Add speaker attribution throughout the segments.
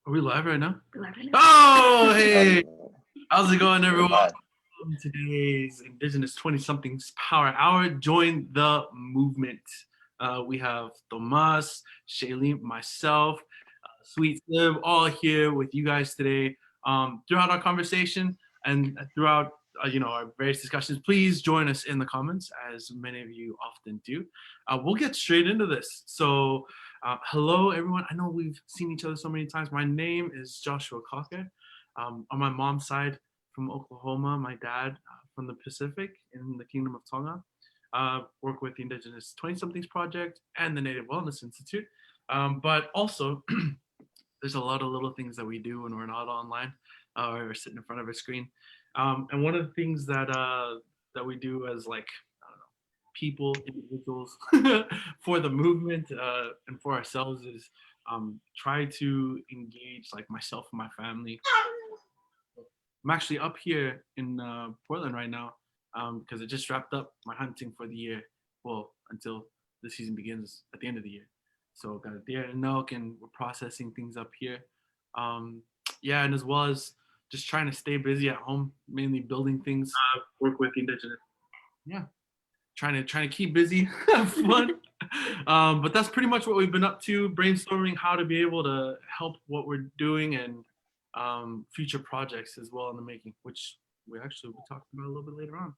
Speaker 1: Are we live right now?
Speaker 2: We're live right now.
Speaker 1: Oh, hey. How's it going, everyone? Welcome to today's Indigenous 20-somethings Power Hour. Join the movement. We have Tomas, Shailene, myself, Sweet Slim, all here with you guys today. Throughout our conversation and throughout our various discussions, please join us in the comments, as many of you often do. We'll get straight into this. So hello, everyone. I know we've seen each other so many times. My name is Joshua Cocker. On my mom's side, from Oklahoma, my dad from the Pacific in the Kingdom of Tonga. Work with the Indigenous 20-somethings Project and the Native Wellness Institute. But also, there's a lot of little things that we do when we're not online or sitting in front of a screen. And one of the things that we do as people, individuals for the movement and for ourselves is try to engage myself and my family. I'm actually up here in Portland right now because I just wrapped up my hunting for the year. Well, until the season begins at the end of the year. So got a deer and elk, and we're processing things up here. And as well as just trying to stay busy at home, mainly building things. Work with the Indigenous. Yeah, trying to keep busy, have fun. But that's pretty much what we've been up to, brainstorming how to be able to help what we're doing and future projects as well in the making, which we actually will be talking about a little bit later on.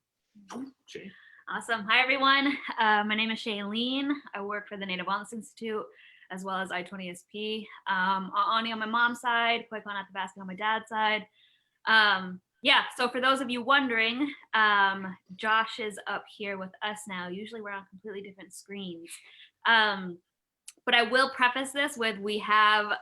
Speaker 1: Shay.
Speaker 2: Awesome. Hi, everyone. My name is Shailene. I work for the Native Wellness Institute as well as I20SP. Ani on my mom's side, Kwekwan Athabasca on my dad's side. So for those of you wondering, Josh is up here with us now. Usually we're on completely different screens. But I will preface this with we have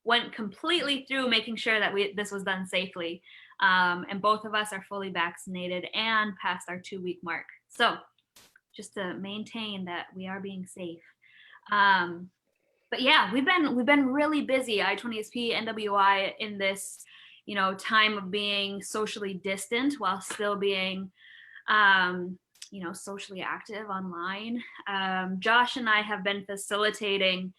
Speaker 2: went completely through making sure that this was done safely. And both of us are fully vaccinated and past our 2-week mark. So just to maintain that we are being safe. But yeah, we've been really busy, I20SP, NWI, in this, time of being socially distant while still being, socially active online. Josh and I have been facilitating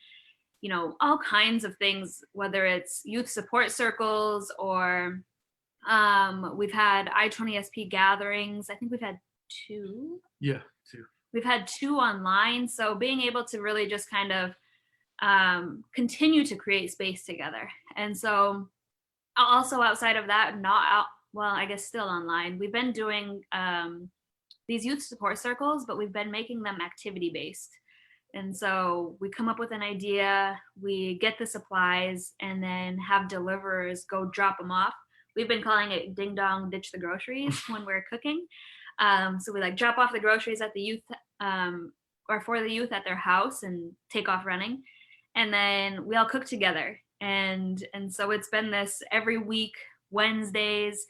Speaker 2: all kinds of things, whether it's youth support circles or we've had I20SP gatherings. I think we've had 2.
Speaker 1: Yeah, 2.
Speaker 2: We've had 2 online. So being able to really just kind of continue to create space together. And so also outside of that, I guess still online, we've been doing these youth support circles, but we've been making them activity based. And so we come up with an idea, we get the supplies, and then have deliverers go drop them off. We've been calling it ding dong ditch the groceries when we're cooking. So we drop off the groceries at the youth or for the youth at their house and take off running. And then we all cook together. And so it's been this every week, Wednesdays,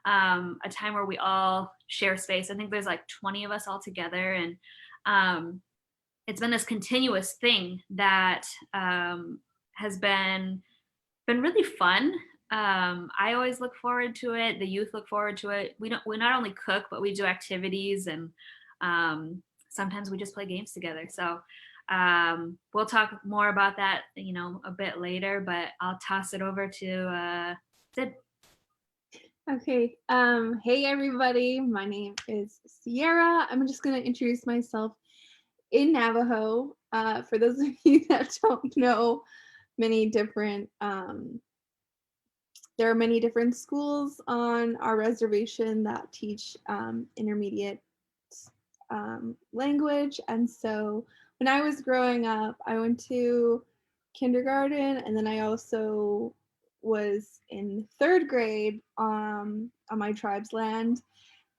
Speaker 2: a time where we all share space. I think there's 20 of us all together. And it's been this continuous thing that has been really fun. I always look forward to it. The youth look forward to it. We not only cook, but we do activities, and sometimes we just play games together. So we'll talk more about that, a bit later. But I'll toss it over to Sid.
Speaker 3: Okay. Hey, everybody. My name is Sierra. I'm just going to introduce myself in Navajo. For those of you that don't know, there are many different schools on our reservation that teach intermediate language. And so when I was growing up, I went to kindergarten, and then I also was in 3rd grade on my tribe's land.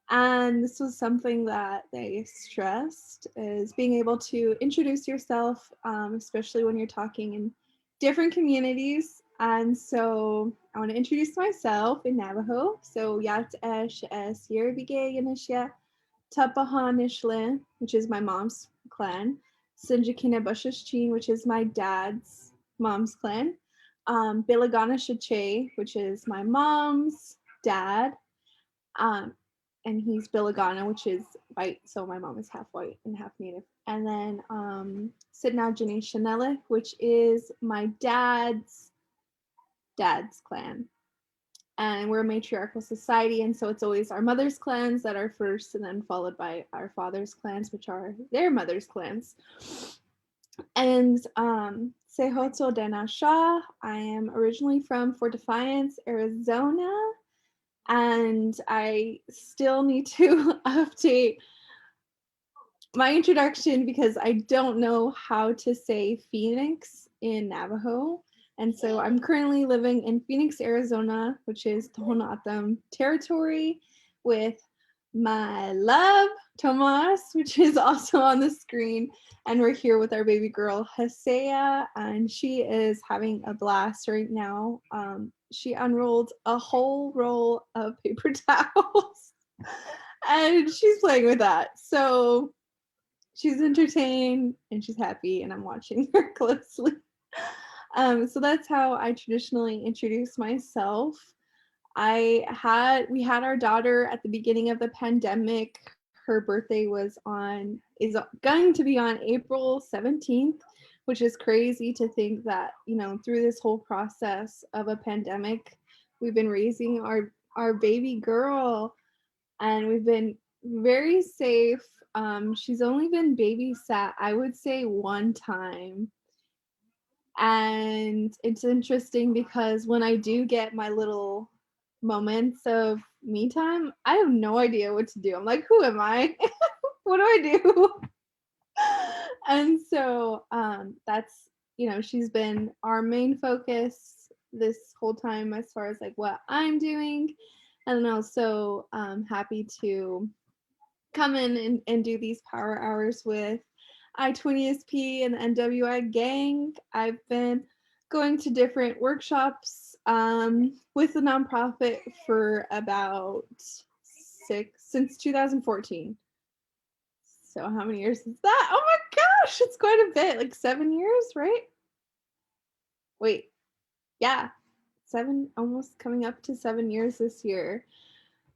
Speaker 3: And this was something that they stressed, is being able to introduce yourself, especially when you're talking in different communities. And so I want to introduce myself in Navajo. So Yat Esh Es Yeribige Yanishya Tapahanishle, which is my mom's clan. Sinjakina Bushishchin, which is my dad's mom's clan. Bilagana Shache, which is my mom's dad. And he's Bilagana, which is white. So my mom is half white and half Native. And then Sidna Jane Chanelle, which is my dad's dad's clan. And we're a matriarchal society, and so it's always our mother's clans that are first, and then followed by our father's clans, which are their mother's clans. And Sehoto Denasha, I am originally from Fort Defiance, Arizona, and I still need to update my introduction because I don't know how to say Phoenix in Navajo. And so I'm currently living in Phoenix, Arizona, which is Tohono O'odham territory, with my love, Tomas, which is also on the screen. And we're here with our baby girl, Hesea, and she is having a blast right now. She unrolled a whole roll of paper towels and she's playing with that. So she's entertained and she's happy, and I'm watching her closely. So that's how I traditionally introduce myself. We had our daughter at the beginning of the pandemic. Her birthday is going to be on April 17th, which is crazy to think that, through this whole process of a pandemic, we've been raising our baby girl, and we've been very safe. She's only been babysat, I would say, one time. And it's interesting because when I do get my little moments of me time, I have no idea what to do. I'm like, who am I? What do I do? And so that's, she's been our main focus this whole time as far as like what I'm doing. And also happy to come in and do these power hours with I-20SP and the NWI gang. I've been going to different workshops with the nonprofit for about since 2014. So how many years is that? Oh my gosh, it's quite a bit, like 7 years, right? Wait, yeah, 7, almost coming up to 7 years this year.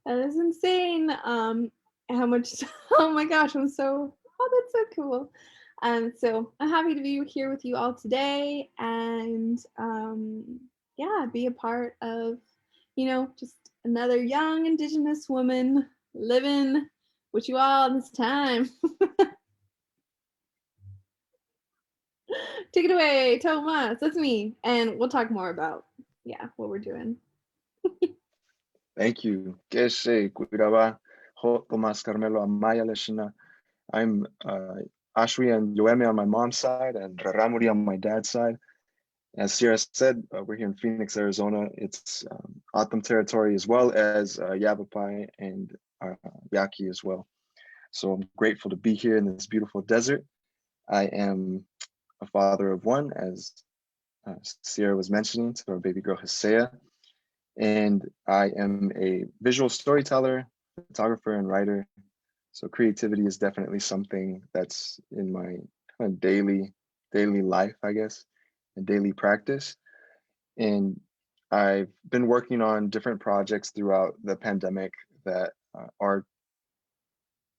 Speaker 3: That is insane. How much, oh my gosh, that's so cool. So I'm happy to be here with you all today and be a part of, just another young Indigenous woman living with you all this time. Take it away, Tomas. That's me. And we'll talk more about, what we're doing.
Speaker 4: Thank you. Keshe Kuiraba, Tomas Carmelo Amaya Leshina. I'm Ashwi and Yoeme on my mom's side and Raramuri on my dad's side. As Sierra said, we're here in Phoenix, Arizona. It's O'odham territory as well as Yavapai and Yaqui as well. So I'm grateful to be here in this beautiful desert. I am a father of one, as Sierra was mentioning, to our baby girl Hesea. And I am a visual storyteller, photographer, and writer. So creativity is definitely something that's in my kind of daily life, I guess, and daily practice. And I've been working on different projects throughout the pandemic that are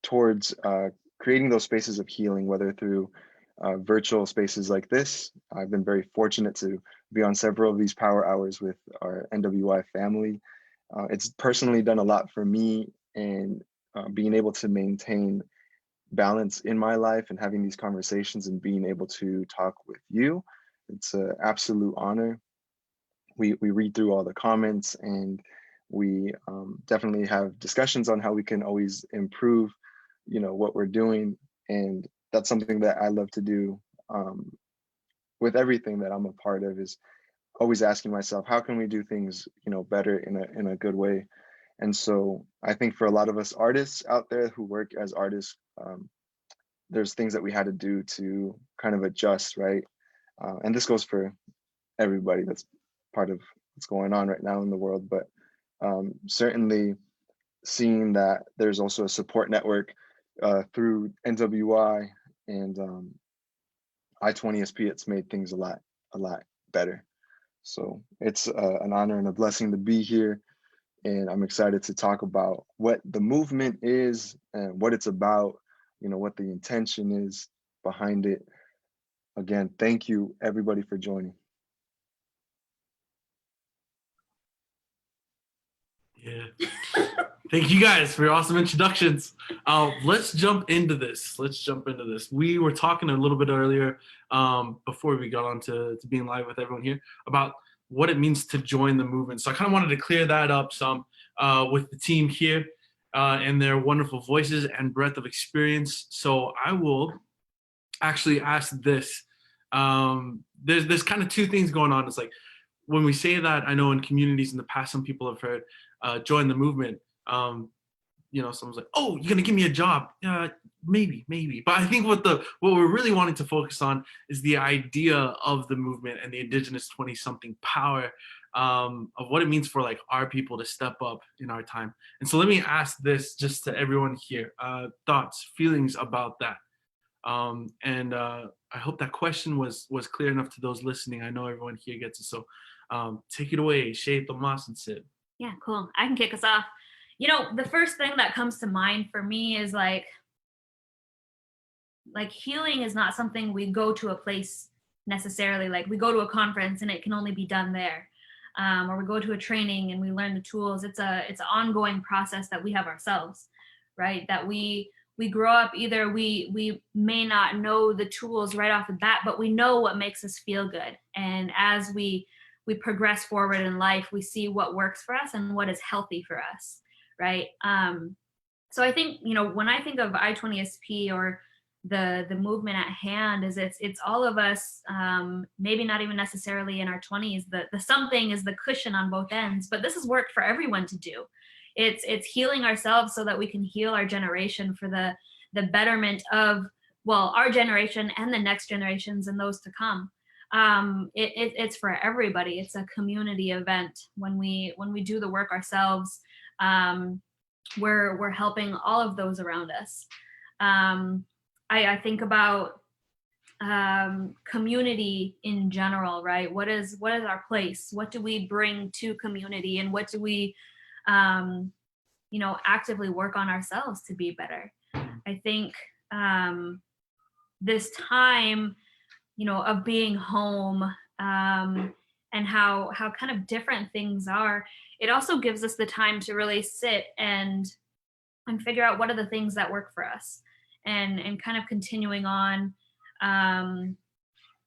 Speaker 4: towards creating those spaces of healing, whether through virtual spaces like this. I've been very fortunate to be on several of these power hours with our NWI family. It's personally done a lot for me, and being able to maintain balance in my life and having these conversations and being able to talk with you, it's an absolute honor. We read through all the comments, and we definitely have discussions on how we can always improve what we're doing. And that's something that I love to do with everything that I'm a part of, is always asking myself, how can we do things better in a good way. And so I think for a lot of us artists out there who work as artists, there's things that we had to do to kind of adjust, right? And this goes for everybody that's part of what's going on right now in the world, but certainly seeing that there's also a support network through NWI and I-20SP, it's made things a lot better. So it's an honor and a blessing to be here, and I'm excited to talk about what the movement is and what it's about, what the intention is behind it. Again, thank you everybody for joining.
Speaker 1: Yeah. Thank you guys for your awesome introductions. Let's jump into this. We were talking a little bit earlier, before we got on to being live with everyone here, about what it means to join the movement. So I kind of wanted to clear that up some with the team here and their wonderful voices and breadth of experience. So I will actually ask this. There's kind of two things going on. It's like when we say that, I know in communities in the past, some people have heard join the movement. Someone's like, "Oh, you're gonna give me a job?" Yeah, maybe. But I think what we're really wanting to focus on is the idea of the movement and the Indigenous 20-something power of what it means for like our people to step up in our time. And so let me ask this just to everyone here: thoughts, feelings about that. I hope that question was clear enough to those listening. I know everyone here gets it. So take it away, Shay, Tomas, and Sid.
Speaker 2: Yeah, cool. I can kick us off. The first thing that comes to mind for me is like healing is not something we go to a place necessarily. Like we go to a conference and it can only be done there. Or we go to a training and we learn the tools. It's an ongoing process that we have ourselves, right? That we grow up, either we may not know the tools right off the bat, but we know what makes us feel good. And as we progress forward in life, we see what works for us and what is healthy for us, right? So I think, when I think of I-20SP or the movement at hand, is it's all of us, maybe not even necessarily in our 20s. The something is the cushion on both ends, but this is work for everyone to do. It's healing ourselves so that we can heal our generation for the betterment of, well, our generation and the next generations and those to come. It's for everybody. It's a community event. When we do the work ourselves, we're helping all of those around us. I think about community in general, right? What is our place? What do we bring to community, and what do we actively work on ourselves to be better? I think this time, of being home, and how kind of different things are, it also gives us the time to really sit and figure out what are the things that work for us, and kind of continuing on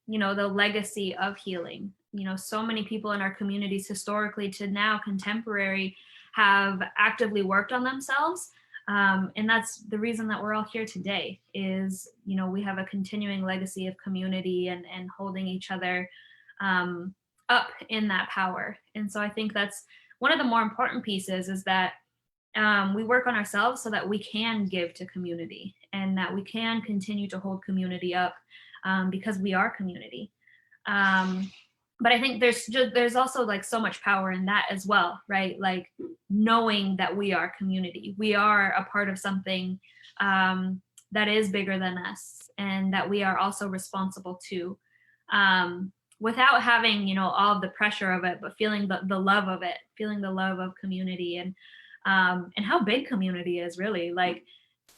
Speaker 2: the legacy of healing. So many people in our communities, historically to now contemporary, have actively worked on themselves. And that's the reason that we're all here today, is, we have a continuing legacy of community and holding each other up in that power. And so I think that's one of the more important pieces, is that we work on ourselves so that we can give to community, and that we can continue to hold community up, because we are community. But I think there's also like so much power in that as well, right? Like knowing that we are community, we are a part of something that is bigger than us, and that we are also responsible to, without having all of the pressure of it, but feeling the love of it, feeling the love of community, and how big community is really. Like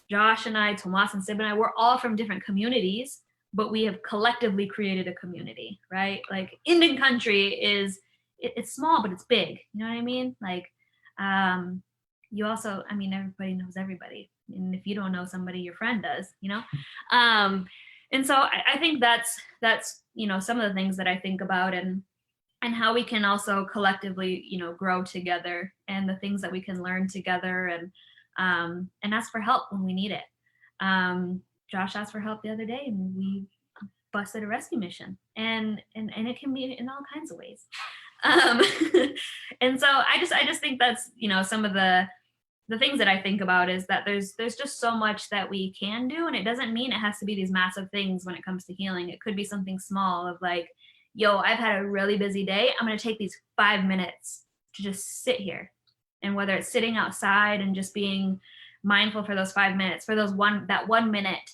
Speaker 2: Josh and I, Tomas and Sib and I, we're all from different communities, but we have collectively created a community, right? Like Indian country it's small, but it's big. You know what I mean? Like, you also, everybody knows everybody. And if you don't know somebody, your friend does, And so I think that's, some of the things that I think about, and how we can also collectively, grow together, and the things that we can learn together, and ask for help when we need it. Josh asked for help the other day, and we busted a rescue mission, and it can be in all kinds of ways. And so I just think that's, some of the things that I think about, is that there's just so much that we can do, and it doesn't mean it has to be these massive things when it comes to healing. It could be something small of like, yo, I've had a really busy day. I'm going to take these 5 minutes to just sit here. And whether it's sitting outside and just being mindful for those 5 minutes, for that 1 minute,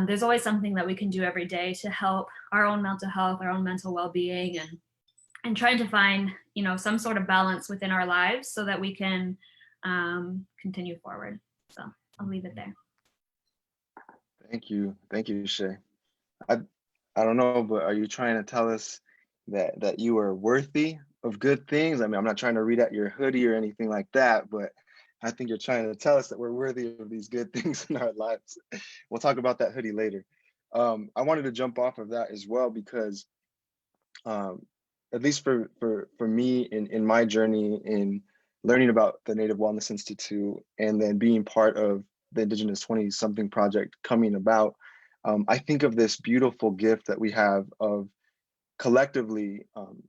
Speaker 2: there's always something that we can do every day to help our own mental health, our own mental well-being, and trying to find, some sort of balance within our lives so that we can continue forward. So I'll leave it there.
Speaker 4: Thank you, Shay. I don't know, but are you trying to tell us that you are worthy of good things. I mean, I'm not trying to read at your hoodie or anything like that, but I think you're trying to tell us that we're worthy of these good things in our lives. We'll talk about that hoodie later. I wanted to jump off of that as well because at least for me in my journey in learning about the Native Wellness Institute and then being part of the Indigenous 20 something project coming about, I think of this beautiful gift that we have of collectively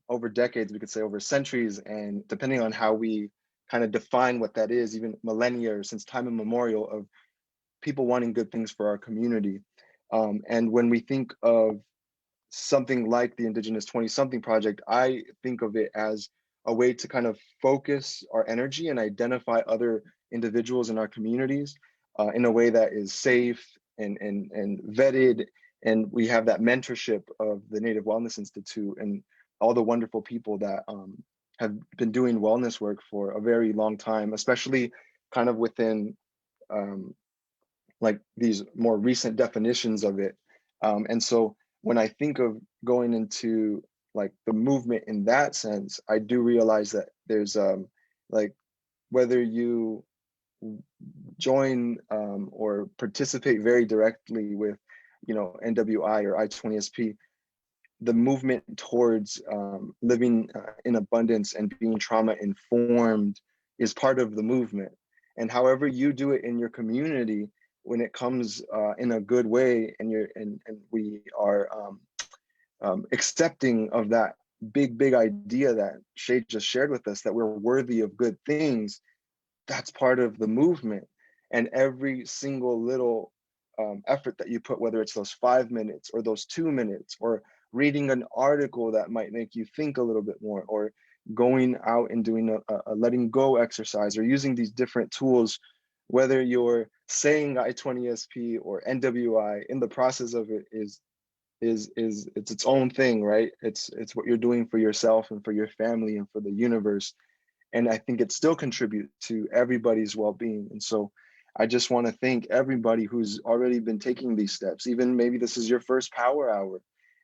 Speaker 4: over decades, we could say over centuries, and depending on how we kind of define what that is, even millennia or since time immemorial, of people wanting good things for our community. And when we think of something like the Indigenous 20 something project, I think of it as a way to kind of focus our energy and identify other individuals in our communities in a way that is safe and vetted. And we have that mentorship of the Native Wellness Institute and all the wonderful people that have been doing wellness work for a very long time, especially kind of within like these more recent definitions of it. And so when I think of going into like the movement in that sense, I do realize that there's like whether you join or participate very directly with, you know, NWI or I20SP, the movement towards living in abundance and being trauma informed is part of the movement. And however you do it in your community, when it comes in a good way, and we are accepting of that big idea that Shay just shared with us, that we're worthy of good things, that's part of the movement. And every single little effort that you put, whether it's those 5 minutes or those 2 minutes, or reading an article that might make you think a little bit more, or going out and doing a letting go exercise, or using these different tools, whether you're saying I20SP or NWI, in the process of it is it's its own thing, right? It's what you're doing for yourself and for your family and for the universe. And I think it still contributes to everybody's well-being. And so I just want to thank everybody who's already been taking these steps. Even maybe this is your first power hour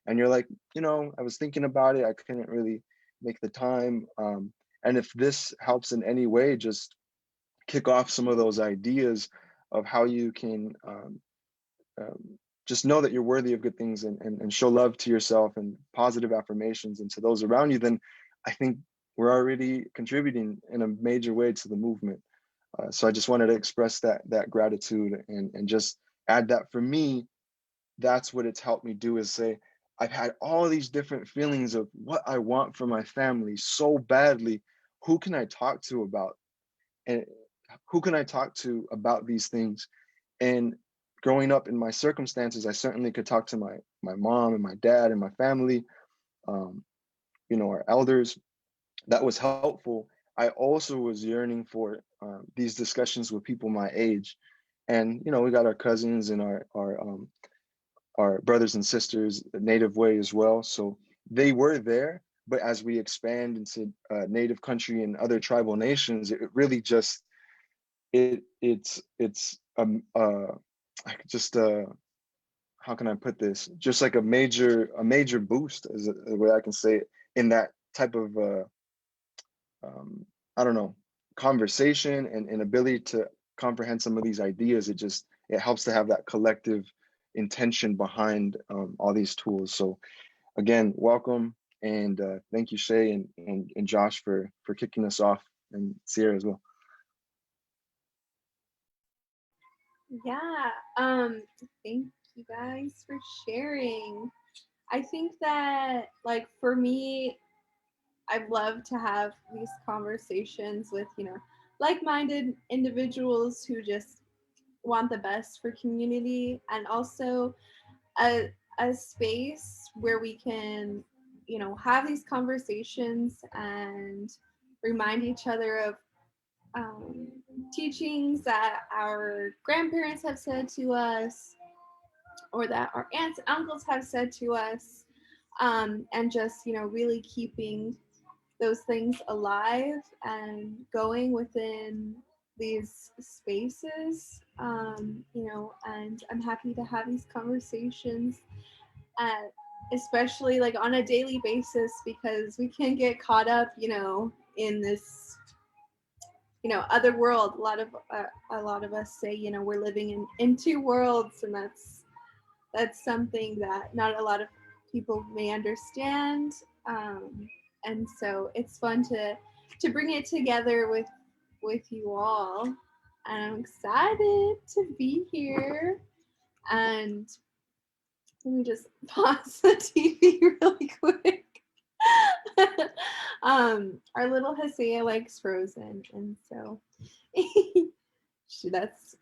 Speaker 4: and you're like, you know, I was thinking about it, I couldn't really make the time. And if this helps in any way, just kick off some of those ideas of how you can just know that you're worthy of good things, and show love to yourself and positive affirmations and to those around you, then I think we're already contributing in a major way to the movement. So I just wanted to express that gratitude and just add that for me, that's what it's helped me do, is say, I've had all these different feelings of what I want for my family so badly. Who can I talk to about, and who can I talk to about these things? And growing up in my circumstances, I certainly could talk to my mom and my dad and my family, you know, our elders. That was helpful. I also was yearning for these discussions with people my age, and you know, we got our cousins and our brothers and sisters the Native way as well. So they were there, but as we expand into Native country and other tribal nations, it really just it's just how can I put this? Just like a major boost, is the way I can say it, in that type of I don't know, conversation and ability to comprehend some of these ideas. It helps to have that collective intention behind all these tools. So again, welcome, and thank you, Shay and Josh for kicking us off, and Sierra as well.
Speaker 3: Yeah, thank you guys for sharing. I think that, like, for me, I'd love to have these conversations with, you know, like-minded individuals who just want the best for community, and also a space where we can, you know, have these conversations and remind each other of um, teachings that our grandparents have said to us, or that our aunts and uncles have said to us, and just, you know, really keeping those things alive and going within these spaces, you know, and I'm happy to have these conversations. especially like on a daily basis, because we can get caught up, in this, other world. A lot of us say, we're living in two worlds, and that's something that not a lot of people may understand. And so it's fun to bring it together with you all. And I'm excited to be here. And let me just pause the TV really quick. Our little Hesea likes Frozen, and so that's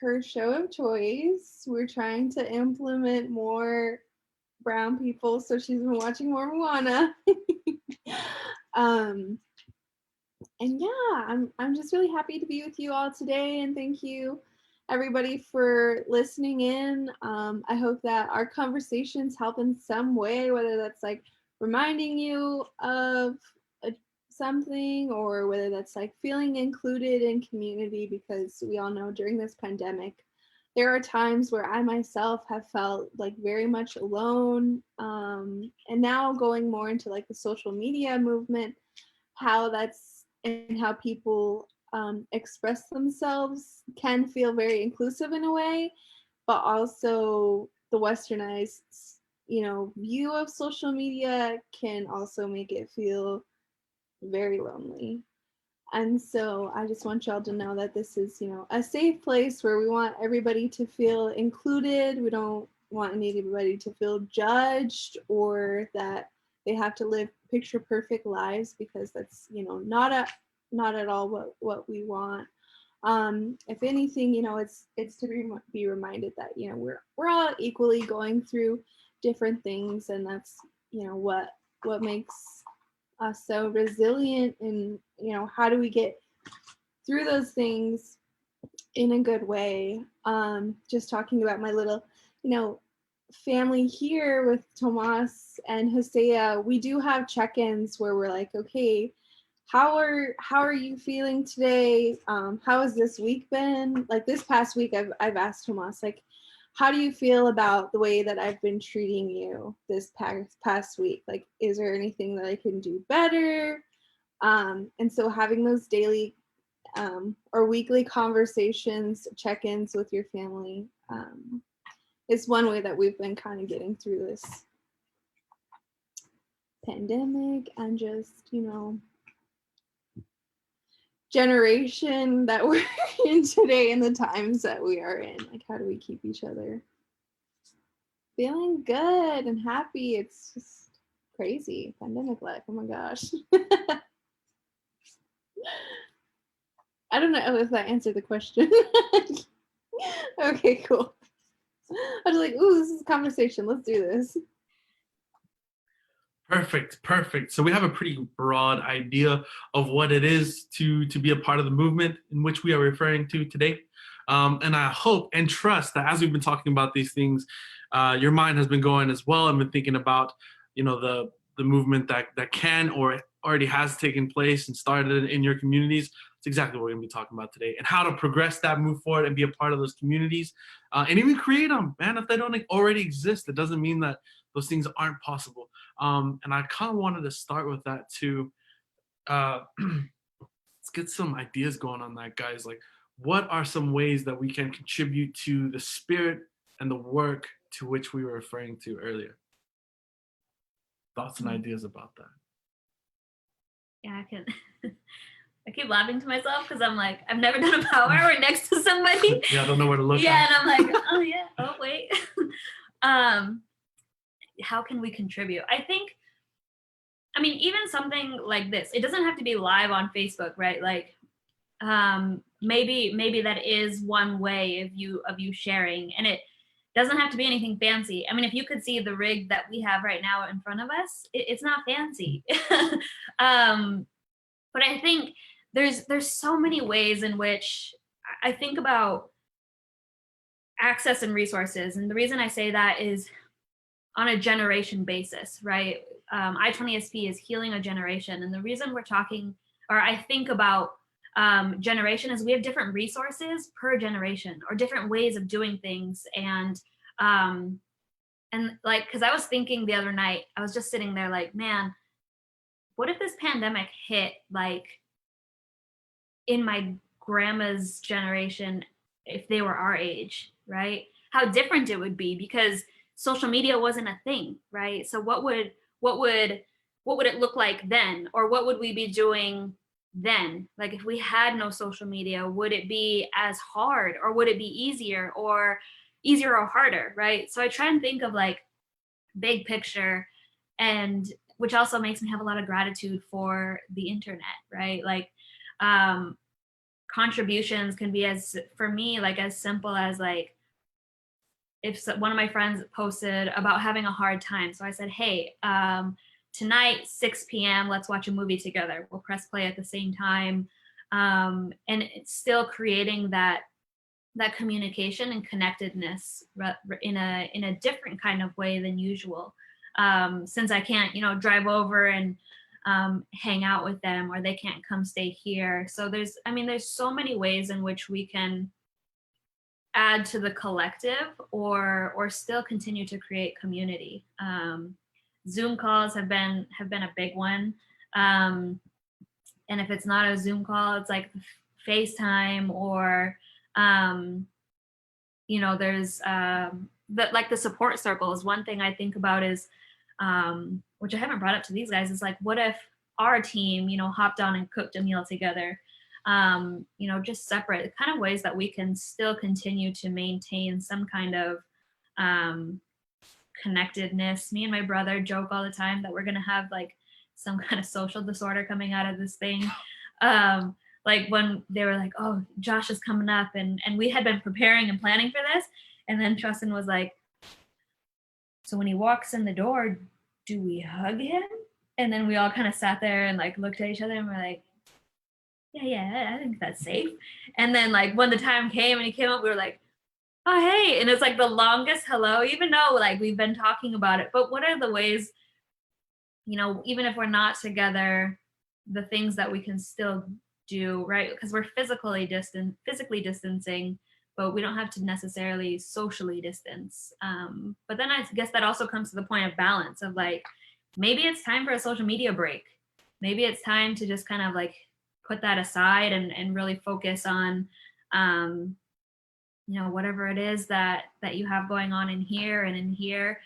Speaker 3: her show of choice. We're trying to implement more brown people, so she's been watching more Moana. And yeah, I'm just really happy to be with you all today, and thank you everybody for listening in. I hope that our conversations help in some way, whether that's like reminding you of something, or whether that's like feeling included in community, because we all know during this pandemic there are times where I myself have felt like very much alone, and now going more into like the social media movement, how that's and how people express themselves can feel very inclusive in a way, but also the westernized view of social media can also make it feel very lonely. And so I just want y'all to know that this is a safe place where we want everybody to feel included. We don't want anybody to feel judged, or that they have to live picture perfect lives, because that's not at all what we want. If anything, it's to be reminded that we're all equally going through different things, and that's what makes us so resilient. And how do we get through those things in a good way. Just talking about my little family here with Tomas and Hosea, we do have check-ins where we're like, okay, how are you feeling today? How has this week been? Like this past week, I've asked Tomas, like, how do you feel about the way that I've been treating you this past week? Like, is there anything that I can do better? And so having those daily or weekly conversations, check-ins with your family is one way that we've been kind of getting through this pandemic, and just generation that we're in today, and the times that we are in. Like, how do we keep each other feeling good and happy? It's just crazy pandemic life. Oh my gosh. I don't know if that answered the question. Okay, cool. I was like, ooh, this is a conversation. Let's do this.
Speaker 1: Perfect. So we have a pretty broad idea of what it is to be a part of the movement in which we are referring to today. And I hope and trust that as we've been talking about these things, your mind has been going as well, and been thinking about, the movement that can or already has taken place and started in your communities. It's exactly what we're gonna be talking about today, and how to progress that, move forward, and be a part of those communities, and even create them, man. If they don't already exist, it doesn't mean that those things aren't possible. And I kind of wanted to start with that too. Let's get some ideas going on that, guys. Like, what are some ways that we can contribute to the spirit and the work to which we were referring to earlier? Thoughts and ideas about that?
Speaker 2: Yeah, I can. I keep laughing to myself because I'm like, I've never done a power hour next to somebody.
Speaker 1: Yeah, I don't know where to look.
Speaker 2: Yeah, and I'm like, oh yeah, oh wait. How can we contribute? I mean, even something like this, it doesn't have to be live on Facebook, right? Like, maybe that is one way of you sharing, and it doesn't have to be anything fancy. I mean, if you could see the rig that we have right now in front of us, it's not fancy. But I think there's so many ways in which I think about access and resources. And the reason I say that is on a generation basis, right? I-20SP is healing a generation. And the reason we're talking, or I think about generation, is we have different resources per generation, or different ways of doing things. And And like, because I was thinking the other night, I was just sitting there like, man, what if this pandemic hit like in my grandma's generation, if they were our age, right? How different it would be, because social media wasn't a thing, right? So what would it look like then, or what would we be doing then? Like if we had no social media, would it be as hard, or would it be easier or harder, right? So I try and think of like big picture, and which also makes me have a lot of gratitude for the internet, right? Like contributions can be, as for me, like as simple as like if one of my friends posted about having a hard time, so I said, hey, tonight 6 p.m. let's watch a movie together, we'll press play at the same time, and it's still creating that communication and connectedness in a different kind of way than usual, since I can't drive over and hang out with them, or they can't come stay here. So there's so many ways in which we can add to the collective, or still continue to create community. Zoom calls have been a big one, and if it's not a Zoom call, it's like FaceTime, or there's the support circles. One thing I think about is, which I haven't brought up to these guys, is like, what if our team hopped on and cooked a meal together, just separate kind of ways that we can still continue to maintain some kind of connectedness. Me and my brother joke all the time that we're gonna have like some kind of social disorder coming out of this thing. Like when they were like, oh, Josh is coming up, and we had been preparing and planning for this, and then Tristan was like, so when he walks in the door, do we hug him? And then we all kind of sat there and like looked at each other, and we're like, yeah, I think that's safe. And then like when the time came and he came up, we were like, oh hey, and it's like the longest hello, even though like we've been talking about it. But what are the ways, even if we're not together, the things that we can still do, right? Because we're physically distancing, but we don't have to necessarily socially distance. But then I guess that also comes to the point of balance of like, maybe it's time for a social media break. Maybe it's time to just kind of like put that aside and really focus on, whatever it is that you have going on in here and in here,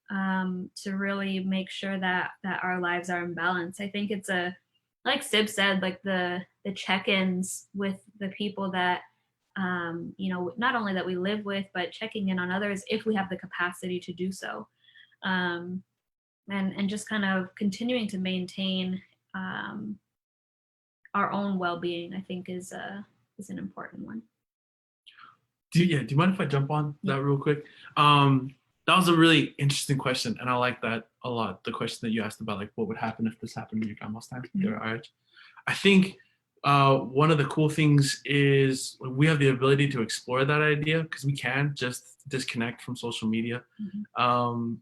Speaker 2: to really make sure that our lives are in balance. I think it's like Sib said, like the check-ins with the people that, not only that we live with, but checking in on others if we have the capacity to do so. And just kind of continuing to maintain our own well-being, I think is an important one.
Speaker 1: Do you mind if I jump on that real quick? That was a really interesting question, and I like that a lot. The question that you asked about like what would happen if this happened in your grandma's time.
Speaker 2: Mm-hmm.
Speaker 1: I think one of the cool things is we have the ability to explore that idea because we can just disconnect from social media.
Speaker 2: Mm-hmm.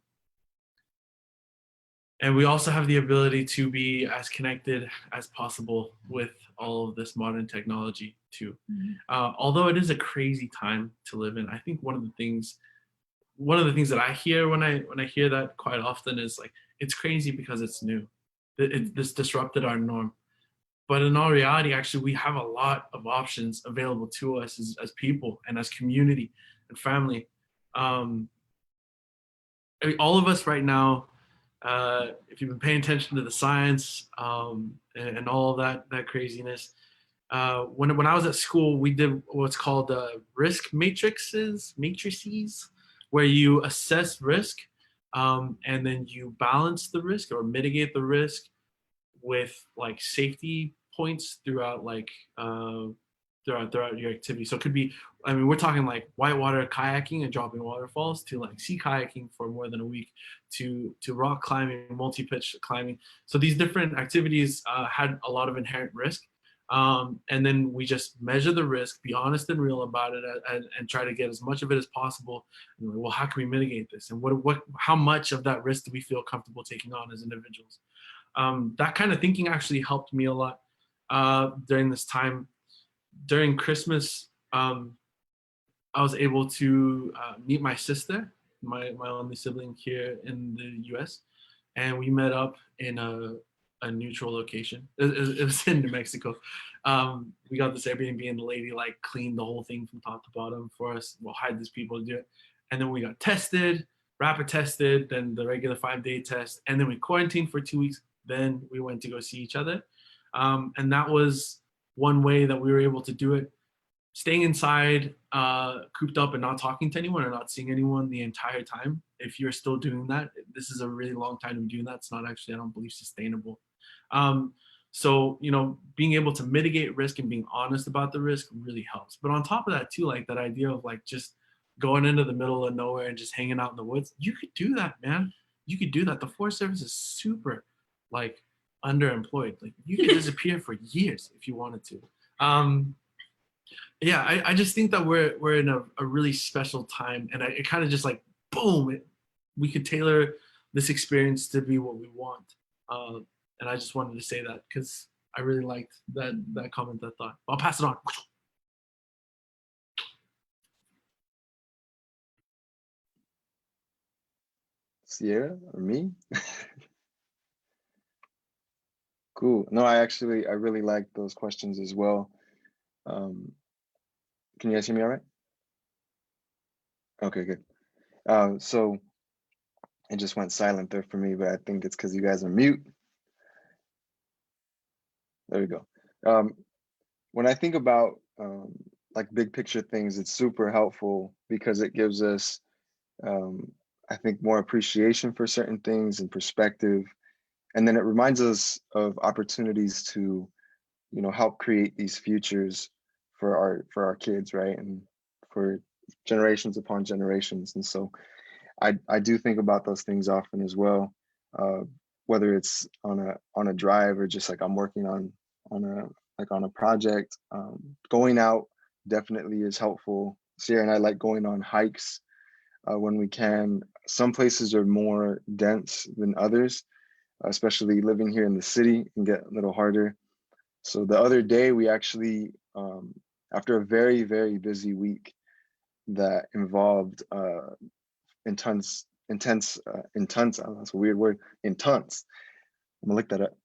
Speaker 1: And we also have the ability to be as connected as possible with all of this modern technology too.
Speaker 2: Mm-hmm.
Speaker 1: Although it is a crazy time to live in, I think one of the things that I hear when I hear that quite often is like, it's crazy because it's new. This disrupted our norm. But in all reality, actually, we have a lot of options available to us as people and as community and family. I mean, all of us right now, if you've been paying attention to the science and all of that craziness, when I was at school, we did what's called risk matrices, where you assess risk and then you balance the risk or mitigate the risk with like safety points throughout throughout your activity. So it could be, I mean, we're talking like whitewater kayaking and dropping waterfalls, to like sea kayaking for more than a week, to rock climbing, multi-pitch climbing. So these different activities had a lot of inherent risk. And then we just measure the risk, be honest and real about it, and try to get as much of it as possible. And well, how can we mitigate this? And how much of that risk do we feel comfortable taking on as individuals? That kind of thinking actually helped me a lot during this time. During Christmas, I was able to meet my sister my only sibling here in the U.S., and we met up in a neutral location. It was in New Mexico. We got this Airbnb, and the lady like cleaned the whole thing from top to bottom for us. We'll hide these people to do it, and then we got tested, rapid tested, then the regular 5-day test, and then we quarantined for 2 weeks. Then we went to go see each other, and that was one way that we were able to do it. Staying inside, cooped up and not talking to anyone or not seeing anyone the entire time. If you're still doing that, this is a really long time to be doing that. It's not actually, I don't believe, sustainable. So, being able to mitigate risk and being honest about the risk really helps. But on top of that too, like that idea of like just going into the middle of nowhere and just hanging out in the woods, you could do that, man. You could do that. The Forest Service is super like underemployed. Like you could disappear for years if you wanted to. Yeah, I just think that we're in a really special time, and it kind of just like boom, we could tailor this experience to be what we want. And I just wanted to say that because I really liked that comment, that thought. I'll pass it on.
Speaker 4: Sierra or me? Cool. No, I really like those questions as well. Can you guys hear me all right? Okay, good. So it just went silent there for me, but I think it's because you guys are mute. There we go. When I think about like big picture things, it's super helpful because it gives us, I think, more appreciation for certain things and perspective. And then it reminds us of opportunities to, help create these futures for our kids, right? And for generations upon generations. And so I do think about those things often as well, whether it's on a drive or just like I'm working on a project. Going out definitely is helpful. Sierra and I like going on hikes when we can. Some places are more dense than others, especially living here in the city, can get a little harder. So the other day we actually, after a very, very busy week that involved intense, that's a weird word, intense. I'm gonna look that up.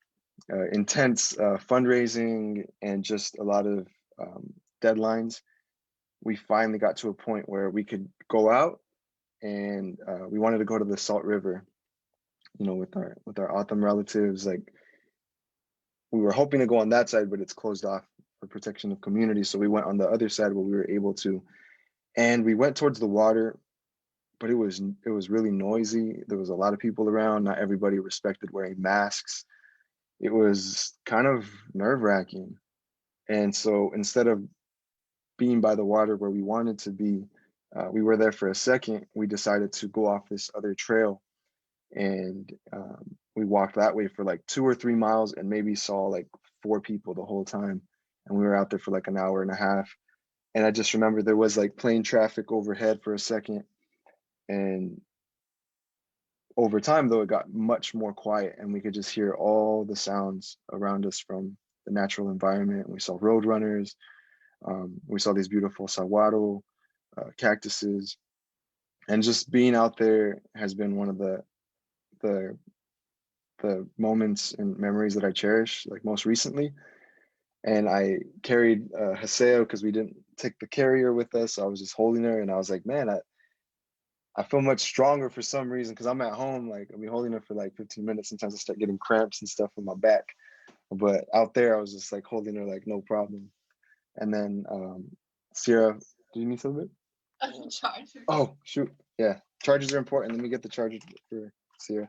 Speaker 4: Intense fundraising and just a lot of deadlines. We finally got to a point where we could go out, and we wanted to go to the Salt River, with our Otham relatives. Like we were hoping to go on that side, but it's closed off for protection of community. So we went on the other side where we were able to, and we went towards the water, but it was really noisy. There was a lot of people around. Not everybody respected wearing masks. It was kind of nerve-wracking. And so instead of being by the water where we wanted to be, we were there for a second. We decided to go off this other trail, and we walked that way for like 2 or 3 miles and maybe saw like 4 people the whole time. And we were out there for like an hour and a half. And I just remember there was like plane traffic overhead for a second. And over time, though, it got much more quiet, and we could just hear all the sounds around us from the natural environment. We saw roadrunners. We saw these beautiful saguaro cactuses. And just being out there has been one of the moments and memories that I cherish, like most recently. And I carried Haseo because we didn't take the carrier with us. So I was just holding her, and I was like, man, I feel much stronger for some reason because I'm at home. Like I'll be holding her for like 15 minutes. Sometimes I start getting cramps and stuff in my back. But out there, I was just like holding her like no problem. And then Sierra, do you need something?
Speaker 3: Charger.
Speaker 4: Oh shoot, yeah. Chargers are important. Let me get the charger for Sierra.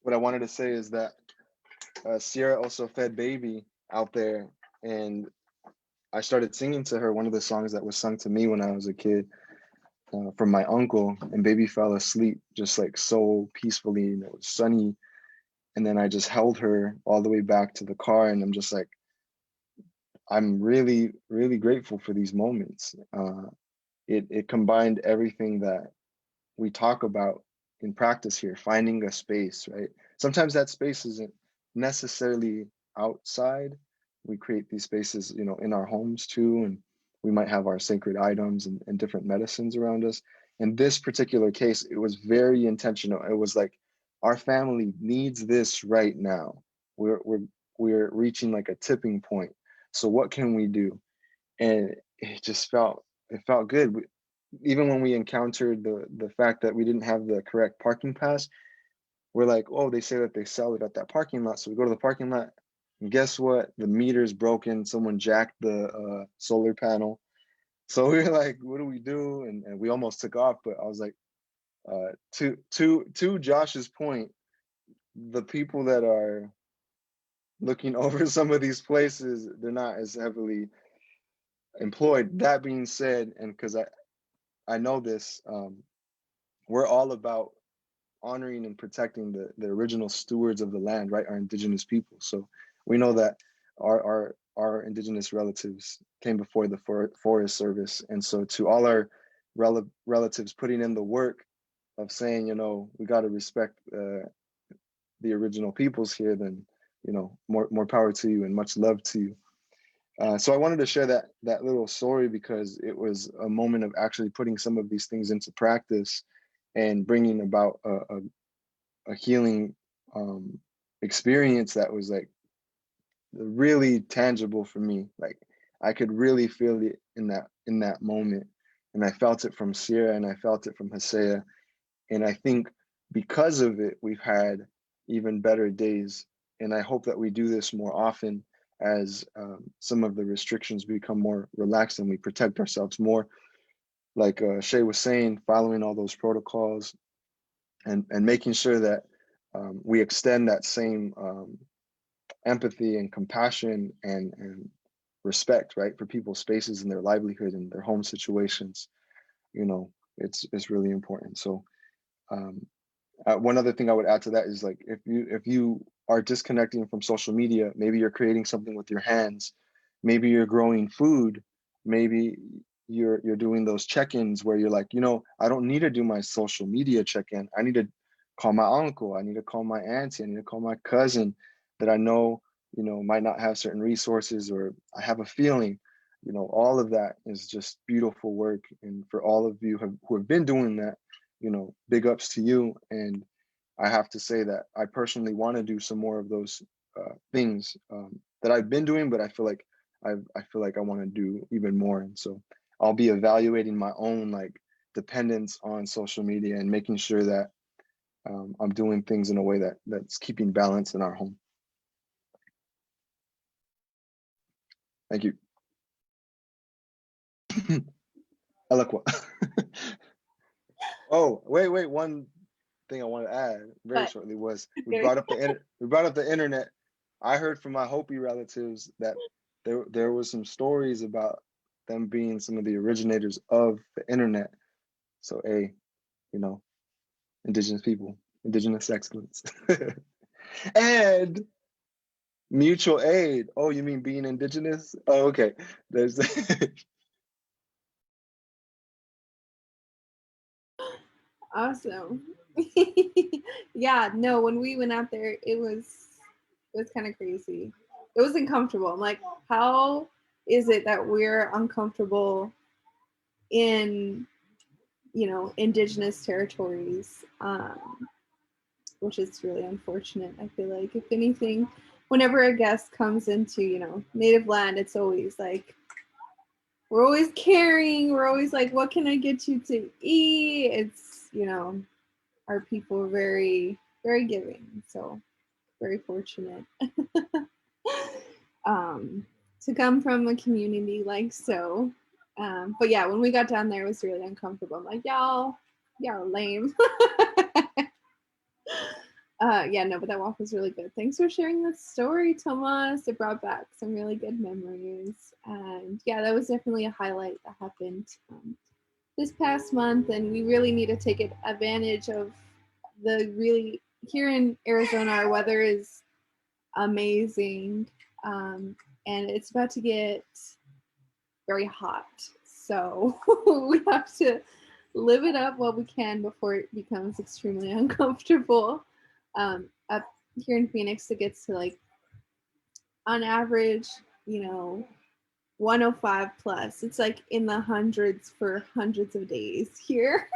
Speaker 4: What I wanted to say is that Sierra also fed baby out there, and I started singing to her one of the songs that was sung to me when I was a kid from my uncle, and baby fell asleep just like so peacefully, and it was sunny. And then I just held her all the way back to the car, and I'm just like, I'm really, really grateful for these moments. It combined everything that we talk about in practice here, finding a space, right? Sometimes that space isn't necessarily outside. We create these spaces, in our homes too. And we might have our sacred items and different medicines around us. In this particular case, it was very intentional. It was like, our family needs this right now. We're reaching like a tipping point. So what can we do? And it felt good. Even when we encountered the fact that we didn't have the correct parking pass, we're like, oh, they say that they sell it at that parking lot. So we go to the parking lot, and guess what? The meter's broken. Someone jacked the solar panel. So we were like, what do we do? And we almost took off, but I was like, to Josh's point, the people that are looking over some of these places, they're not as heavily employed. That being said, and because I know this, we're all about honoring and protecting the original stewards of the land, right? Our indigenous people. So we know that our indigenous relatives came before the Forest Service. And so to all our relatives putting in the work of saying, you know, we got to respect the original peoples here, then, you know, more power to you and much love to you. So I wanted to share that little story because it was a moment of actually putting some of these things into practice and bringing about a healing experience that was like really tangible for me. Like I could really feel it in that moment, and I felt it from Sierra and I felt it from Hosea, and I think because of it, we've had even better days. And I hope that we do this more often as some of the restrictions become more relaxed and we protect ourselves more. Like Shay was saying, following all those protocols and making sure that we extend that same empathy and compassion and respect, right, for people's spaces and their livelihood and their home situations. You know, it's really important. So one other thing I would add to that is like if you are disconnecting from social media, maybe you're creating something with your hands, maybe you're growing food, maybe you're doing those check-ins where you're like, you know, I don't need to do my social media check-in. I need to call my uncle, I need to call my auntie, I need to call my cousin that I know, you know, might not have certain resources, or I have a feeling, you know, all of that is just beautiful work. And for all of you who have been doing that, you know, big ups to you. And I have to say that I personally want to do some more of those things that I've been doing, but I feel like I want to do even more. And so I'll be evaluating my own like dependence on social media and making sure that I'm doing things in a way that's keeping balance in our home. Thank you. Eloquent. Oh, wait. One thing I want to add very shortly was we brought up the internet. I heard from my Hopi relatives that there was some stories about them being some of the originators of the internet. So you know, indigenous people, indigenous excellence. And mutual aid. Oh, you mean being indigenous? Oh, okay. There's
Speaker 3: Awesome. Yeah, no, when we went out there, it was kind of crazy. It was uncomfortable. I'm like, how is it that we're uncomfortable in, you know, indigenous territories? Which is really unfortunate. I feel like if anything, whenever a guest comes into, you know, native land, it's always like, we're always caring. We're always like, what can I get you to eat? It's, you know, our people are very, very giving. So very fortunate to come from a community like so. But yeah, when we got down there, it was really uncomfortable. I'm like, y'all are lame. Yeah, no, but that walk was really good. Thanks for sharing that story, Thomas. It brought back some really good memories. And yeah, that was definitely a highlight that happened this past month. And we really need to take advantage of here in Arizona, our weather is amazing. And it's about to get very hot. So we have to live it up while we can before it becomes extremely uncomfortable. Up here in Phoenix, it gets to like, on average, you know, 105 plus. It's like in the hundreds for hundreds of days here.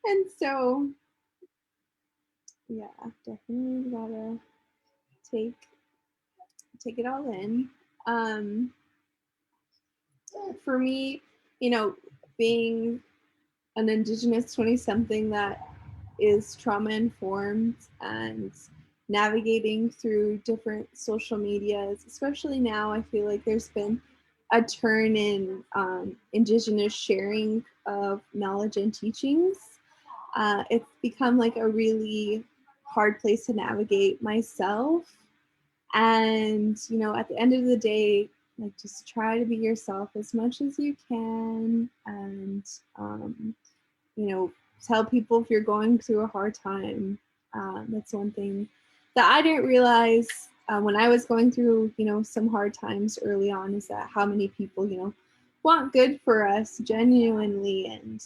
Speaker 3: And so, yeah, definitely gotta take it all in. For me, you know, being an Indigenous 20 something that is trauma informed and navigating through different social medias, especially now, I feel like there's been a turn in Indigenous sharing of knowledge and teachings. It's become like a really hard place to navigate myself. And, you know, at the end of the day, like just try to be yourself as much as you can. And, you know, tell people if you're going through a hard time. That's one thing that I didn't realize when I was going through, you know, some hard times early on, is that how many people, you know, want good for us genuinely, and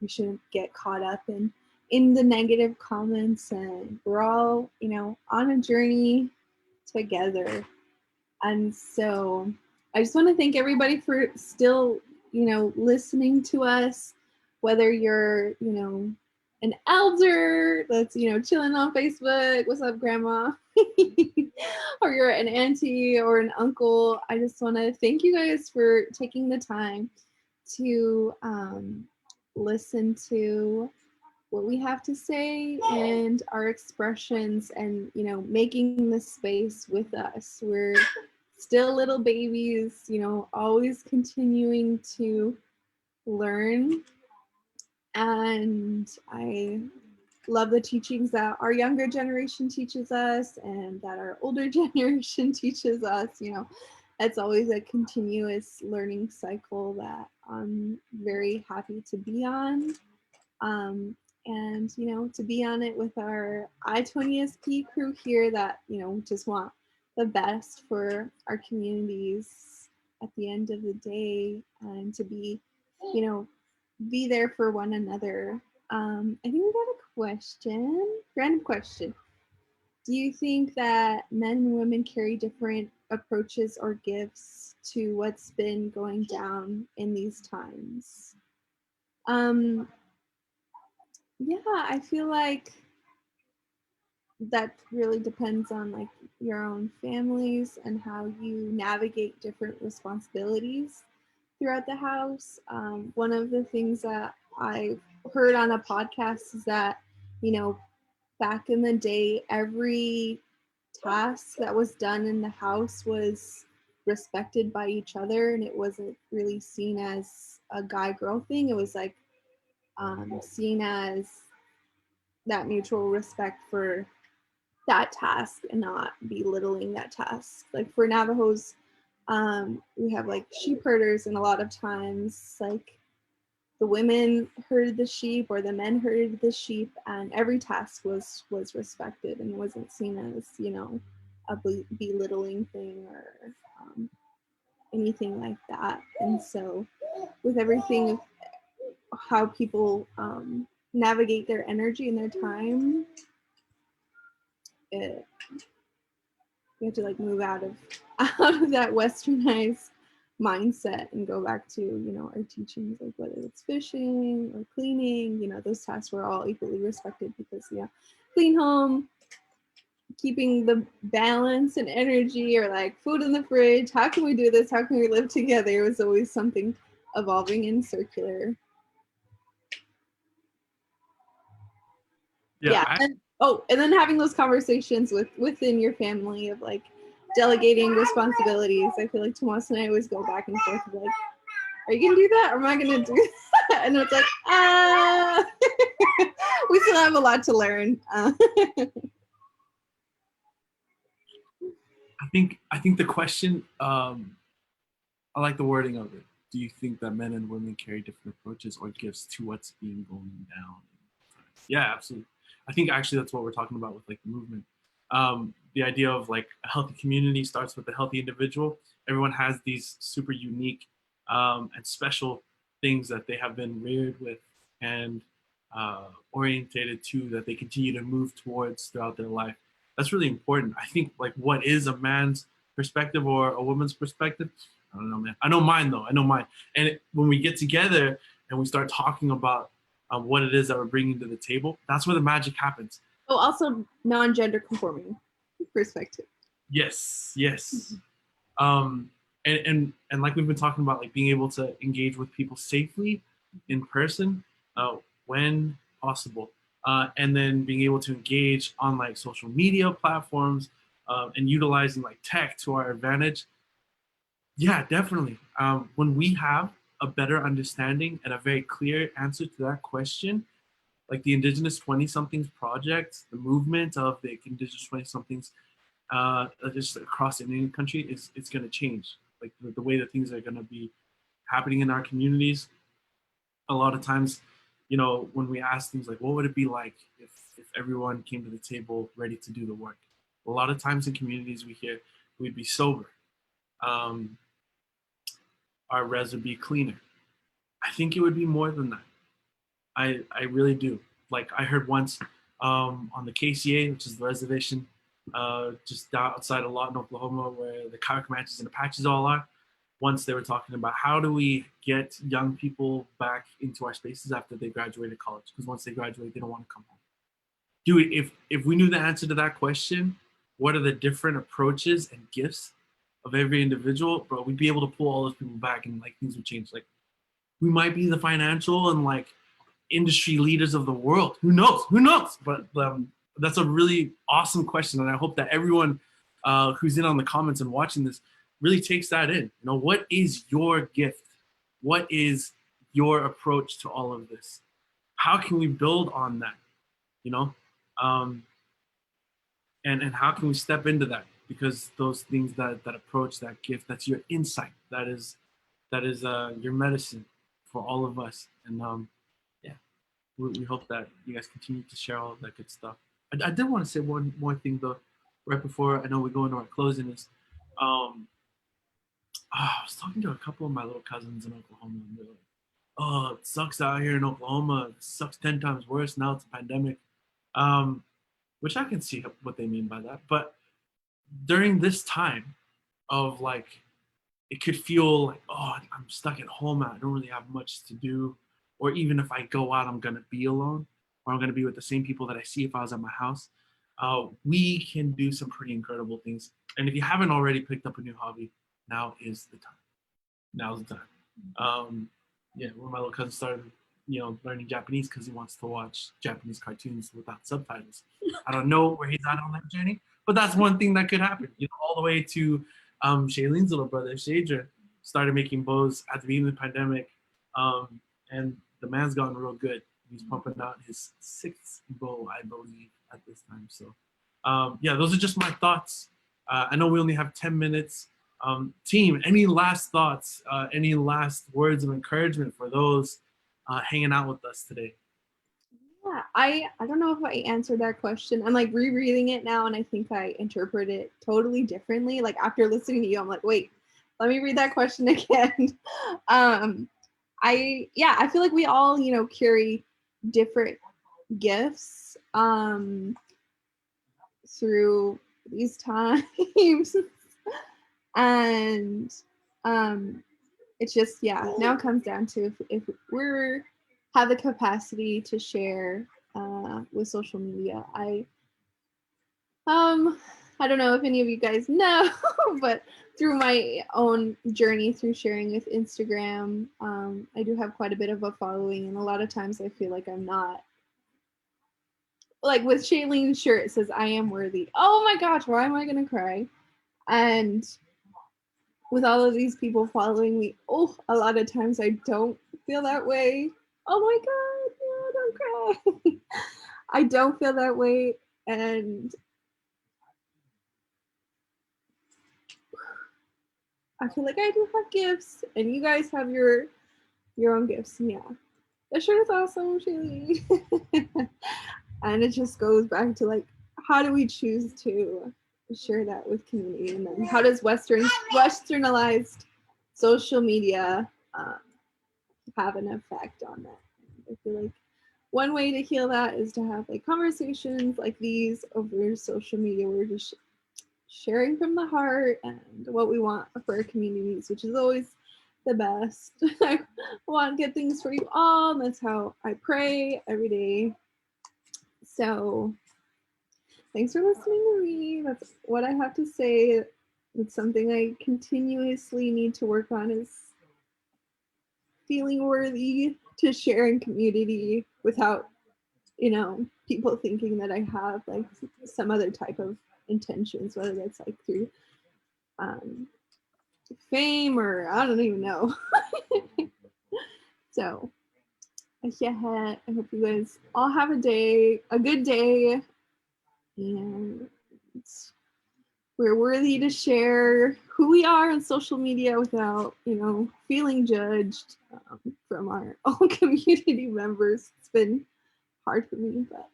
Speaker 3: we shouldn't get caught up in the negative comments. And we're all, you know, on a journey together. And so I just want to thank everybody for still, you know, listening to us, whether you're, you know, an elder that's, you know, chilling on Facebook, what's up, grandma? Or you're an auntie or an uncle. I just want to thank you guys for taking the time to listen to what we have to say and our expressions, and, you know, making the space with us. We're still little babies, you know, always continuing to learn. And I love the teachings that our younger generation teaches us and that our older generation teaches us. You know, it's always a continuous learning cycle that I'm very happy to be on. And, you know, to be on it with our I-20SP crew here that, you know, just want the best for our communities at the end of the day, and to be, you know, be there for one another. I think we got a question, random question. Do you think that men and women carry different approaches or gifts to what's been going down in these times? Yeah, I feel like that really depends on like your own families and how you navigate different responsibilities throughout the house. One of the things that I've heard on a podcast is that, you know, back in the day, every task that was done in the house was respected by each other, and it wasn't really seen as a guy girl thing. It was like seen as that mutual respect for that task and not belittling that task. Like for Navajos, we have like sheep herders, and a lot of times like the women herded the sheep or the men herded the sheep, and every task was respected and wasn't seen as, you know, a belittling thing or anything like that. And so with everything, how people navigate their energy and their time, it, we have to like move out of that westernized mindset and go back to, you know, our teachings, like whether it's fishing or cleaning, you know, those tasks were all equally respected, because, yeah, clean home, keeping the balance and energy, or like food in the fridge, how can we do this, how can we live together, it was always something evolving and circular. Yeah. And then having those conversations within your family of like delegating responsibilities. I feel like Tomas and I always go back and forth of like, are you gonna do that or am I gonna do that? And it's like, we still have a lot to learn.
Speaker 1: I think the question, I like the wording of it. Do you think that men and women carry different approaches or gifts to what's being going down? Yeah, absolutely. I think actually that's what we're talking about with like the movement. The idea of like a healthy community starts with a healthy individual. Everyone has these super unique and special things that they have been reared with and orientated to, that they continue to move towards throughout their life. That's really important. I think like what is a man's perspective or a woman's perspective. I don't know, man. I know mine though. I know mine. And when we get together and we start talking about what it is that we're bringing to the table, that's where the magic happens.
Speaker 3: Oh, also non-gender conforming perspective.
Speaker 1: Yes, yes. And like we've been talking about, like being able to engage with people safely in person when possible, and then being able to engage on like social media platforms and utilizing like tech to our advantage. Yeah, definitely. When we have a better understanding and a very clear answer to that question, like the Indigenous 20-somethings project, the movement of the Indigenous 20-somethings just across the Indian country it's going to change. Like the way that things are going to be happening in our communities. A lot of times, when we ask things like, what would it be like if everyone came to the table ready to do the work? A lot of times in communities we hear we'd be sober. Our res would be cleaner. I think it would be more than that. I really do. Like I heard once on the KCA, which is the reservation just outside of Lawton, Oklahoma, where the Comanches and Apaches all are. Once they were talking about how do we get young people back into our spaces after they graduated college? Because once they graduate, they don't want to come home. Dude, if we knew the answer to that question, what are the different approaches and gifts of every individual, bro, we'd be able to pull all those people back and like things would change. Like we might be the financial and like industry leaders of the world. Who knows? Who knows? But that's a really awesome question, and I hope that everyone who's in on the comments and watching this really takes that in. What is your gift? What is your approach to all of this? How can we build on that? And how can we step into that? Because those things, that approach, that gift, that's your insight. That is your medicine for all of us. And we hope that you guys continue to share all of that good stuff. I did want to say one more thing though, right before I know we go into our closing is, I was talking to a couple of my little cousins in Oklahoma, and they're like, "Oh, it sucks out here in Oklahoma. It sucks 10 times worse now. It's a pandemic," which I can see what they mean by that. But during this time of like, it could feel like, oh, I'm stuck at home. I don't really have much to do. Or even if I go out, I'm going to be alone, or I'm going to be with the same people that I see if I was at my house. We can do some pretty incredible things. And if you haven't already picked up a new hobby, now is the time. Now's the time. One of my little cousins started, learning Japanese because he wants to watch Japanese cartoons without subtitles. I don't know where he's at on that journey, but that's one thing that could happen. All the way to Shaylene's little brother, Shadra, started making bows at the beginning of the pandemic, and the man's gotten real good. He's pumping out his 6th bow, I believe, at this time. So, those are just my thoughts. I know we only have 10 minutes. Team, any last thoughts, any last words of encouragement for those hanging out with us today?
Speaker 3: Yeah, I don't know if I answered that question. I'm like rereading it now, and I think I interpret it totally differently. Like after listening to you, I'm like, wait, let me read that question again. I feel like we all, carry different gifts through these times. And it's just, now it comes down to if we're have the capacity to share with social media. I don't know if any of you guys know, but through my own journey through sharing with Instagram, I do have quite a bit of a following, and a lot of times I feel like I'm not, like with Shaylene's shirt, it says, "I am worthy." Oh my gosh, why am I gonna cry? And with all of these people following me, a lot of times I don't feel that way. Oh my God, no, don't cry. I don't feel that way, and I feel like I do have gifts, and you guys have your own gifts. Yeah, that shirt is awesome, Shaylene. And it just goes back to like, how do we choose to share that with community, and then how does westernized social media have an effect on that? I feel like one way to heal that is to have like conversations like these over social media, where we're just sharing from the heart and what we want for our communities, which is always the best. I want good things for you all, and that's how I pray every day. So thanks for listening to me. That's what I have to say. It's something I continuously need to work on, is feeling worthy to share in community without, people thinking that I have like some other type of intentions, whether that's like through fame or I don't even know. So yeah, I hope you guys all have a good day, and we're worthy to share who we are on social media without, feeling judged from our own community members. It's been hard for me, but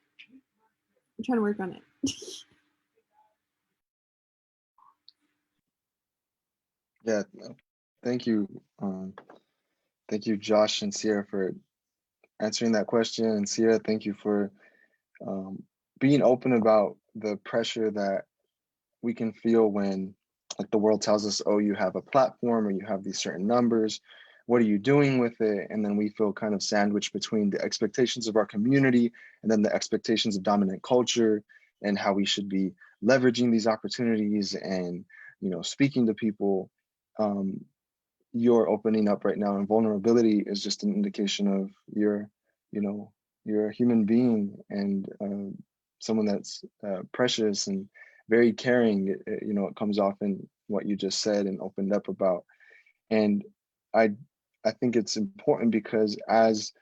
Speaker 3: I'm trying to work on it.
Speaker 4: Yeah, thank you. Thank you, Josh and Sierra, for answering that question. And Sierra, thank you for being open about the pressure that we can feel when, like, the world tells us, oh, you have a platform or you have these certain numbers. What are you doing with it? And then we feel kind of sandwiched between the expectations of our community and then the expectations of dominant culture, and how we should be leveraging these opportunities and, speaking to people. You're opening up right now, and vulnerability is just an indication of you know you're a human being, and someone that's precious and very caring. It comes off in what you just said and opened up about. And I think it's important, because as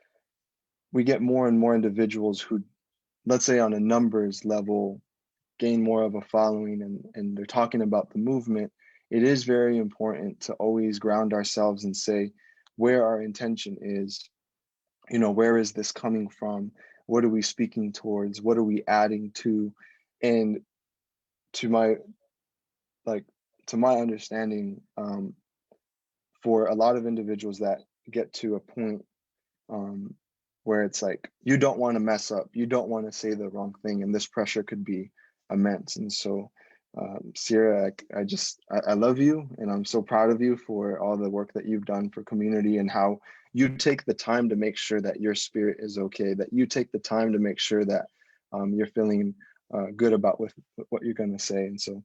Speaker 4: we get more and more individuals who, let's say on a numbers level, gain more of a following, and they're talking about the movement, it is very important to always ground ourselves and say where our intention is. Where is this coming from? What are we speaking towards? What are we adding to? And to my to my understanding, for a lot of individuals that get to a point where it's like, you don't want to mess up, you don't want to say the wrong thing, and this pressure could be immense. And so, Sierra, I love you, and I'm so proud of you for all the work that you've done for community, and how you take the time to make sure that your spirit is okay, that you take the time to make sure that you're feeling good about what you're going to say. And so,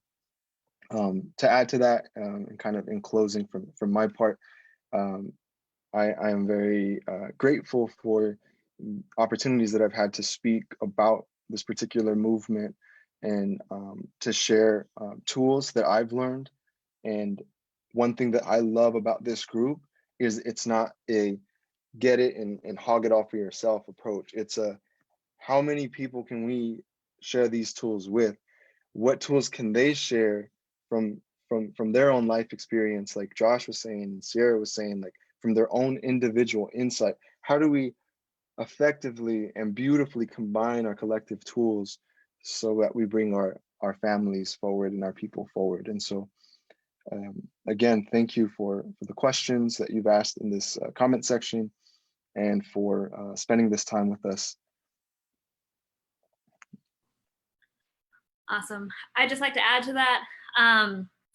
Speaker 4: to add to that, and kind of in closing from my part, I am very grateful for opportunities that I've had to speak about this particular movement, and to share tools that I've learned. And one thing that I love about this group is it's not a get it and hog it all for yourself approach. It's a, how many people can we share these tools with? What tools can they share from their own life experience, like Josh was saying and Sierra was saying, like from their own individual insight? How do we effectively and beautifully combine our collective tools so that we bring our families forward and our people forward? And so, again, thank you for the questions that you've asked in this comment section, and for spending this time with us.
Speaker 2: Awesome. I'd just like to add to that.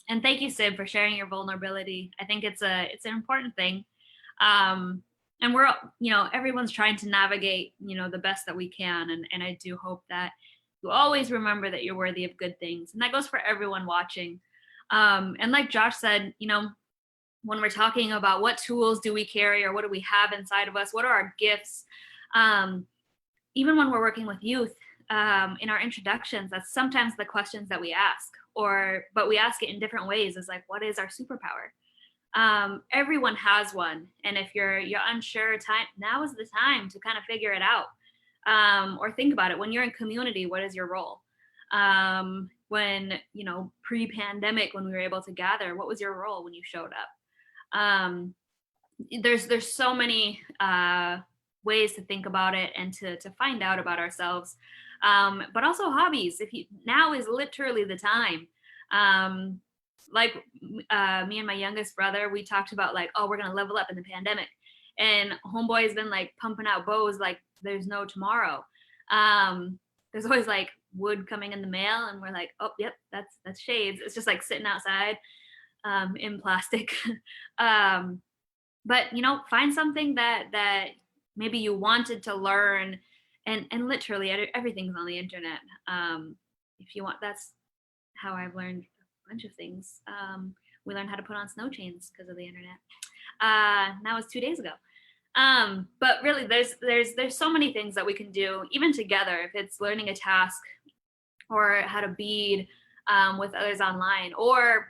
Speaker 2: And thank you, Sid, for sharing your vulnerability. I think it's an important thing. And we're, everyone's trying to navigate, the best that we can. And I do hope that you always remember that you're worthy of good things. And that goes for everyone watching. And like Josh said, when we're talking about what tools do we carry, or what do we have inside of us, what are our gifts, even when we're working with youth, in our introductions, that's sometimes the questions that we ask, but we ask it in different ways. It's like, what is our superpower? Everyone has one, and if you're unsure, now is the time to kind of figure it out, or think about it. When you're in community, what is your role? When pre-pandemic, when we were able to gather, what was your role when you showed up? There's so many ways to think about it and to find out about ourselves, but also hobbies. Now is literally the time. Like me and my youngest brother, we talked about like, oh, we're gonna level up in the pandemic, and homeboy has been like pumping out bows like there's no tomorrow. there's always like wood coming in the mail, and we're like, oh, yep, that's shades. It's just like sitting outside in plastic. But find something that maybe you wanted to learn, and literally everything's on the internet. If you want, that's how I've learned a bunch of things. We learned how to put on snow chains because of the internet. That was 2 days ago. But really, there's so many things that we can do, even together. If it's learning a task, or how to bead with others online, or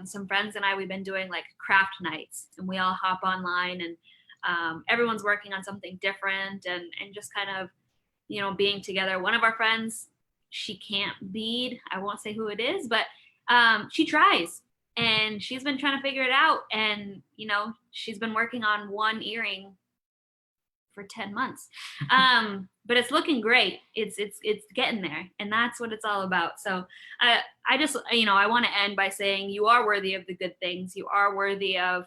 Speaker 2: some friends and I, we've been doing like craft nights, and we all hop online, and everyone's working on something different, and just kind of being together. One of our friends, she can't bead. I won't say who it is, but she tries, and she's been trying to figure it out, and she's been working on one earring for 10 months. But it's looking great. It's getting there, and that's what it's all about. So I just I want to end by saying you are worthy of the good things. You are worthy of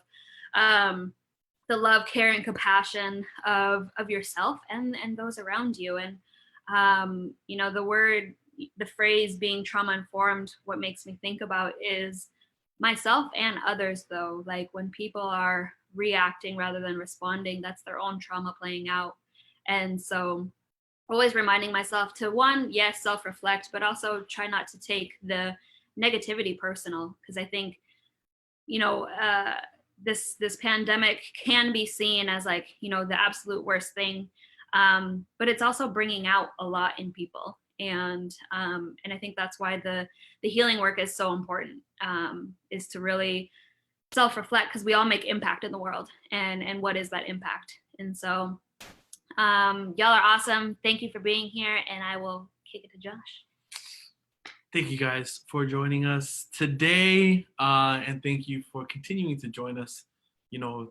Speaker 2: the love, care, and compassion of yourself and those around you. And the phrase being trauma informed, what makes me think about is myself and others, though. Like when people are reacting rather than responding, that's their own trauma playing out. And so always reminding myself to, one, yes, self-reflect, but also try not to take the negativity personal, because I think this pandemic can be seen as like the absolute worst thing, but it's also bringing out a lot in people. And I think that's why the healing work is so important, is to really self-reflect, because we all make impact in the world, and what is that impact. And so y'all are awesome. Thank you for being here, and I will kick it to Josh.
Speaker 1: Thank you guys for joining us today, and thank you for continuing to join us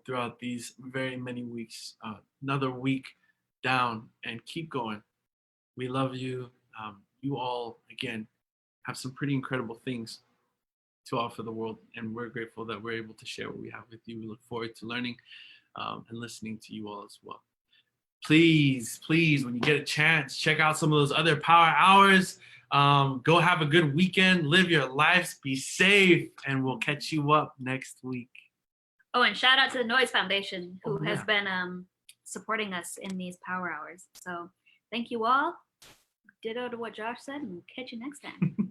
Speaker 1: throughout these very many weeks. Another week down, and keep going. We love you. You all, again, have some pretty incredible things to offer the world, and we're grateful that we're able to share what we have with you. We look forward to learning and listening to you all as well. Please, when you get a chance, check out some of those other power hours. Go have a good weekend, live your lives, be safe, and we'll catch you up next week.
Speaker 2: Oh, and shout out to the Noise Foundation, who has been supporting us in these power hours. So thank you all. Ditto to what Josh said, and we'll catch you next time.